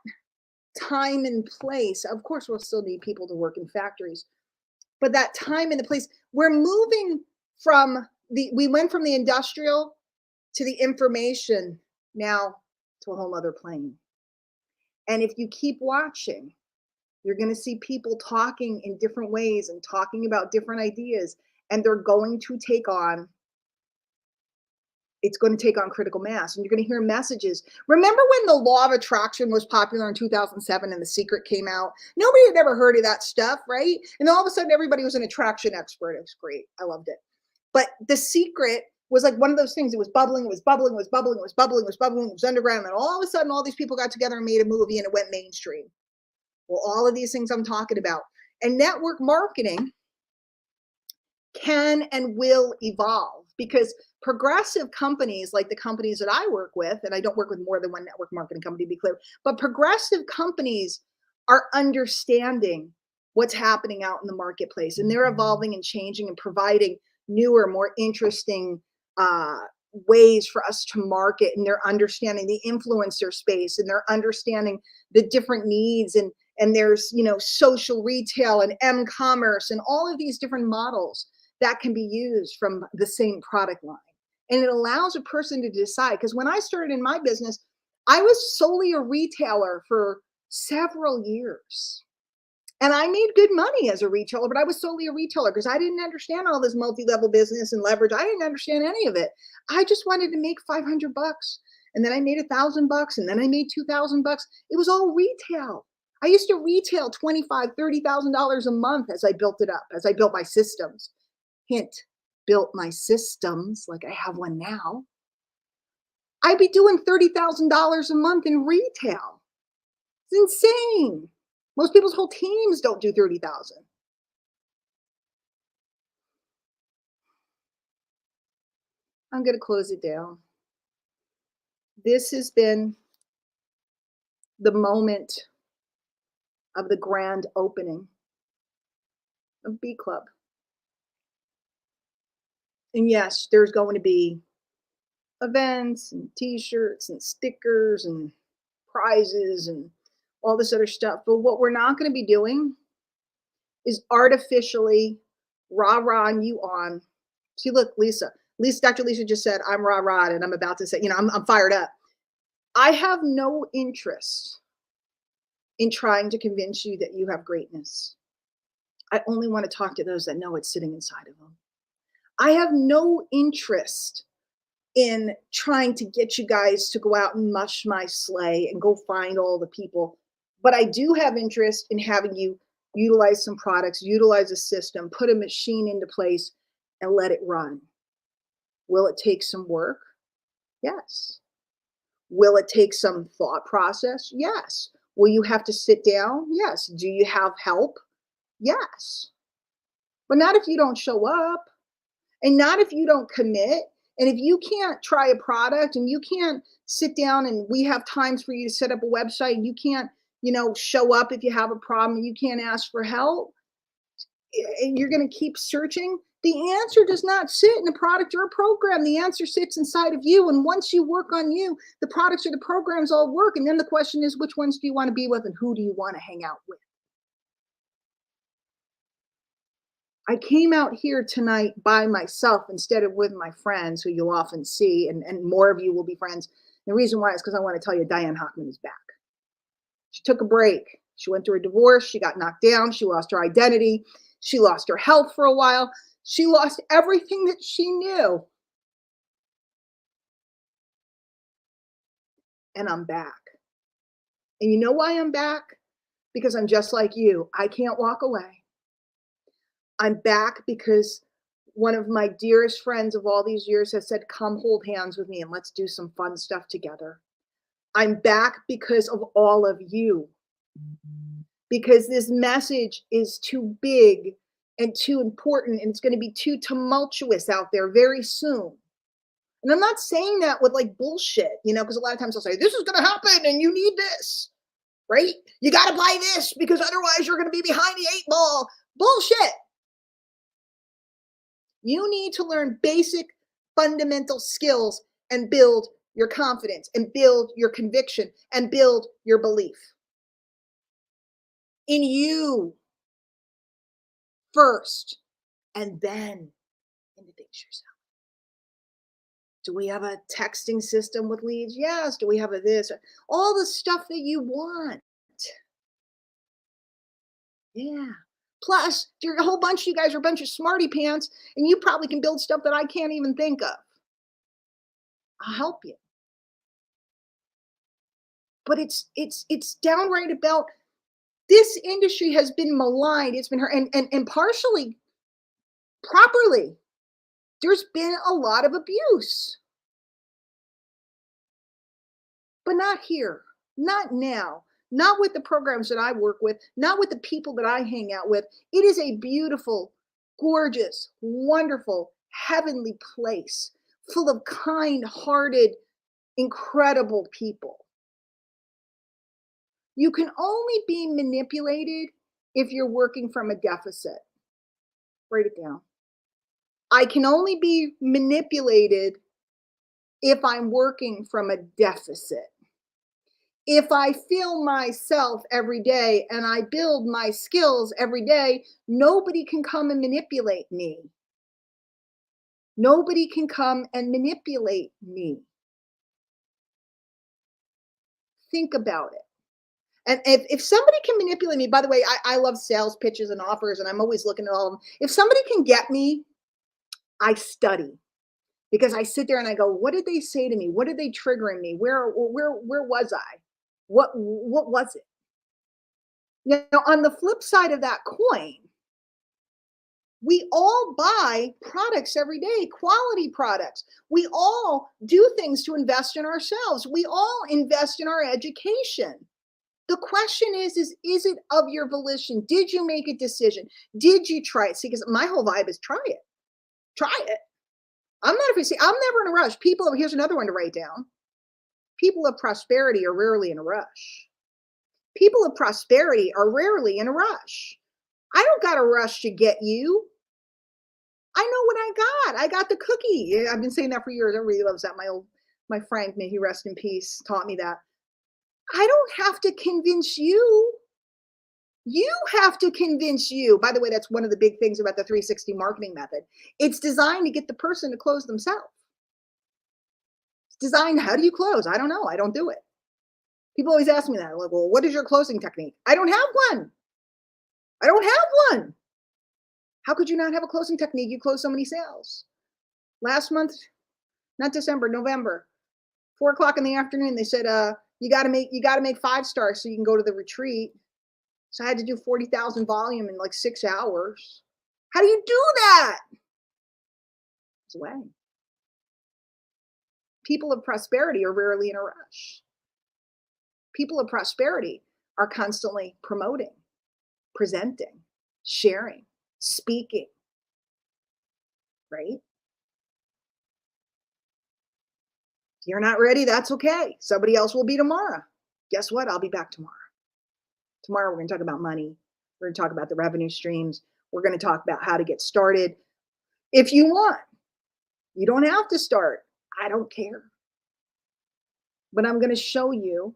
time and place, of course, we'll still need people to work in factories, but that time and the place, we're moving we went from the industrial to the information now to a whole other plane. And if you keep watching, you're going to see people talking in different ways and talking about different ideas, and they're going to take on It's going to take on critical mass, and you're going to hear messages. Remember when the law of attraction was popular in 2007 and The Secret came out? Nobody had ever heard of that stuff, right? And then all of a sudden, everybody was an attraction expert. It was great. I loved it. But The Secret was like one of those things. It was bubbling, it was bubbling, it was bubbling, it was bubbling, it was bubbling, it was underground. And all of a sudden, all these people got together and made a movie and it went mainstream. Well, all of these things I'm talking about. And network marketing can and will evolve because progressive companies like the companies that I work with, and I don't work with more than one network marketing company to be clear, but progressive companies are understanding what's happening out in the marketplace, and they're evolving and changing and providing newer, more interesting ways for us to market, and they're understanding the influencer space, and they're understanding the different needs, and there's social retail and m-commerce and all of these different models that can be used from the same product line. And it allows a person to decide. Because when I started in my business, I was solely a retailer for several years. And I made good money as a retailer, but I was solely a retailer because I didn't understand all this multi-level business and leverage. I didn't understand any of it. I just wanted to make $500. And then I made $1,000, and then I made $2,000. It was all retail. I used to retail $25,000, $30,000 a month as I built it up, as I built my systems. Hint, built my systems like I have one now. I'd be doing $30,000 a month in retail. It's insane. Most people's whole teams don't do 30,000. I'm going to close it down. This has been the moment of the grand opening of B Club. And yes, there's going to be events and t-shirts and stickers and prizes and all this other stuff. But what we're not going to be doing is artificially rah-rahing you on. See, look, Dr. Lisa just said, I'm rah-rah, and I'm about to say, I'm fired up. I have no interest in trying to convince you that you have greatness. I only want to talk to those that know it's sitting inside of them. I have no interest in trying to get you guys to go out and mush my sleigh and go find all the people. But I do have interest in having you utilize some products, utilize a system, put a machine into place, and let it run. Will it take some work? Yes. Will it take some thought process? Yes. Will you have to sit down? Yes. Do you have help? Yes. But not if you don't show up. And not if you don't commit. And if you can't try a product and you can't sit down and we have times for you to set up a website, and you can't, show up if you have a problem, and you can't ask for help, and you're going to keep searching, the answer does not sit in a product or a program. The answer sits inside of you. And once you work on you, the products or the programs all work. And then the question is, which ones do you want to be with and who do you want to hang out with? I came out here tonight by myself instead of with my friends who you'll often see, and more of you will be friends. The reason why is because I want to tell you Diane Hockman is back. She took a break. She went through a divorce. She got knocked down. She lost her identity. She lost her health for a while. She lost everything that she knew. And I'm back. And you know why I'm back? Because I'm just like you. I can't walk away. I'm back because one of my dearest friends of all these years has said, come hold hands with me and let's do some fun stuff together. I'm back because of all of you. Because this message is too big and too important, and it's going to be too tumultuous out there very soon. And I'm not saying that with like bullshit, because a lot of times I'll say, this is going to happen and you need this, right? You got to buy this because otherwise you're going to be behind the 8 ball. Bullshit. You need to learn basic fundamental skills and build your confidence and build your conviction and build your belief in you first, and then in the things yourself. Do we have a texting system with leads? Yes. Do we have a this? All the stuff that you want. Yeah. Plus, a whole bunch of you guys are a bunch of smarty pants, and you probably can build stuff that I can't even think of. I'll help you. But it's downright about this industry has been maligned. It's been hurt and partially properly. There's been a lot of abuse, but not here, not now, not with the programs that I work with, not with the people that I hang out with. It is a beautiful, gorgeous, wonderful, heavenly place full of kind hearted, incredible people. You can only be manipulated if you're working from a deficit. Write it down. I can only be manipulated if I'm working from a deficit. If I feel myself every day and I build my skills every day, nobody can come and manipulate me. Nobody can come and manipulate me. Think about it. And if somebody can manipulate me, by the way, I love sales pitches and offers, and I'm always looking at all of them. If somebody can get me, I study because I sit there and I go, what did they say to me? What are they triggering me? Where was I? What was it? Now, on the flip side of that coin, we all buy products every day, quality products. We all do things to invest in ourselves. We all invest in our education. The question is it of your volition? Did you make a decision? Did you try it? See, because my whole vibe is try it. Try it. I'm never in a rush. Here's another one to write down. People of prosperity are rarely in a rush. People of prosperity are rarely in a rush. I don't got a rush to get you. I know what I got. I got the cookie. I've been saying that for years. Everybody loves that. My Frank, may he rest in peace, taught me that. I don't have to convince you. You have to convince you. By the way, that's one of the big things about the 360 marketing method. It's designed to get the person to close themselves. It's designed, how do you close? I don't know. I don't do it. People always ask me that. Like, well, what is your closing technique? I don't have one. I don't have one. How could you not have a closing technique? You close so many sales. Last month, not December, November, 4:00 in the afternoon, they said, you got to make 5 stars so you can go to the retreat. So I had to do 40,000 volume in like 6 hours. How do you do that? It's a way. People of prosperity are rarely in a rush. People of prosperity are constantly promoting, presenting, sharing, speaking, right? If you're not ready, that's okay. Somebody else will be tomorrow. Guess what? I'll be back tomorrow. Tomorrow, we're going to talk about money. We're going to talk about the revenue streams. We're going to talk about how to get started. If you want, you don't have to start. I don't care. But I'm going to show you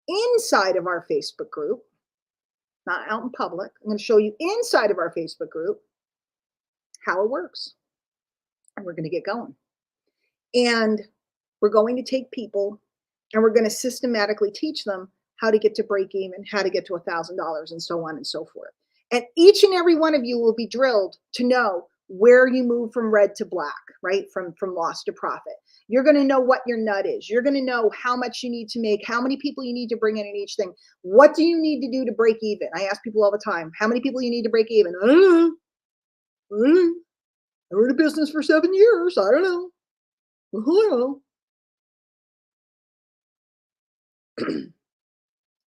inside of our Facebook group, not out in public. I'm going to show you inside of our Facebook group how it works. And we're going to get going. And we're going to take people and we're going to systematically teach them how to get to break even, how to get to $1,000, and so on and so forth. And each and every one of you will be drilled to know where you move from red to black, right? From loss to profit. You're going to know what your nut is. You're going to know how much you need to make, how many people you need to bring in each thing. What do you need to do to break even? I ask people all the time, how many people you need to break even? I don't know. I don't know. I run a business for 7 years. I don't know. I don't know.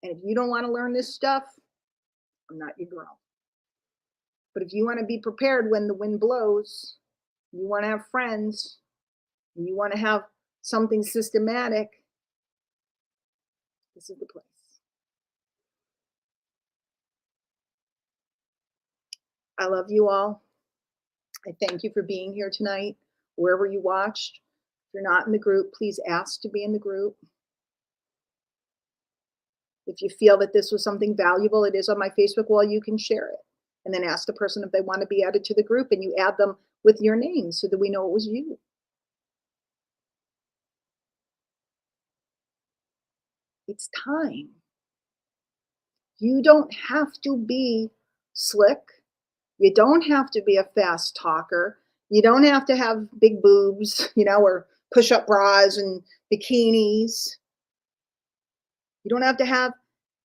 And if you don't want to learn this stuff, I'm not your girl. But if you want to be prepared when the wind blows, you want to have friends, and you want to have something systematic, this is the place. I love you all. I thank you for being here tonight, wherever you watched. If you're not in the group, please ask to be in the group. If you feel that this was something valuable, it is on my Facebook wall, you can share it. And then ask the person if they want to be added to the group, and you add them with your name so that we know it was you. It's time. You don't have to be slick. You don't have to be a fast talker. You don't have to have big boobs, or push-up bras and bikinis. You don't have to have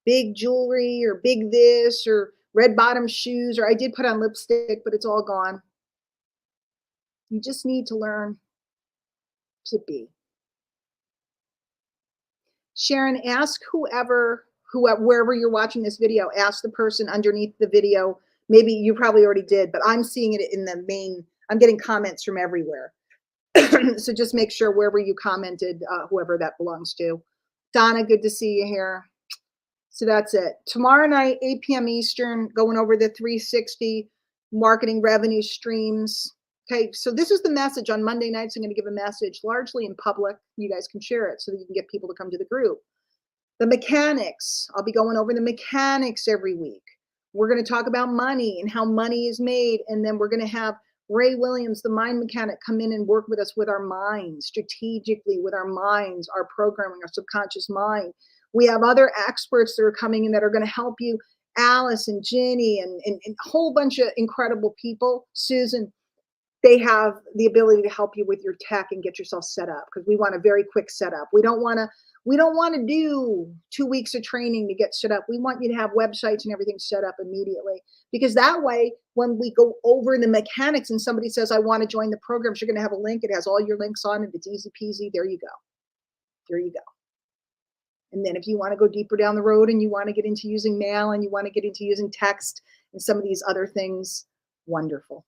big jewelry or big this or red bottom shoes, or I did put on lipstick, but it's all gone. You just need to learn to be. Sharon, ask wherever you're watching this video, ask the person underneath the video. Maybe you probably already did, but I'm seeing it in the main, I'm getting comments from everywhere. So just make sure wherever you commented, whoever that belongs to. Donna, good to see you here. So that's it. Tomorrow night, 8 p.m. Eastern, going over the 360 marketing revenue streams. Okay, so this is the message. On Monday nights, I'm going to give a message largely in public. You guys can share it so that you can get people to come to the group. The mechanics, I'll be going over the mechanics every week. We're going to talk about money and how money is made. And then we're going to have Ray Williams, the mind mechanic, come in and work with us with our minds, strategically with our minds, our programming, our subconscious mind. We have other experts that are coming in that are going to help you. Alice and Ginny and a whole bunch of incredible people. Susan, they have the ability to help you with your tech and get yourself set up, because we want a very quick setup. We don't want to do 2 weeks of training to get set up. We want you to have websites and everything set up immediately, because that way, when we go over the mechanics and somebody says, I want to join the programs, you're going to have a link. It has all your links on it. It's easy peasy. There you go. There you go. And then if you want to go deeper down the road and you want to get into using mail and you want to get into using text and some of these other things, wonderful.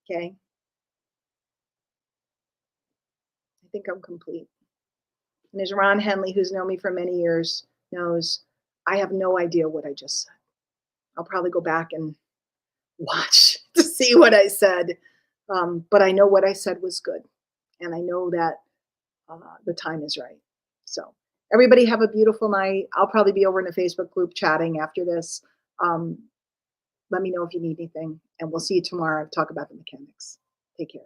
Okay. I think I'm complete. And as Ron Henley, who's known me for many years, knows, I have no idea what I just said. I'll probably go back and watch to see what I said. But I know what I said was good. And I know that the time is right. So everybody have a beautiful night. I'll probably be over in the Facebook group chatting after this. Let me know if you need anything, and we'll see you tomorrow to talk about the mechanics. Take care.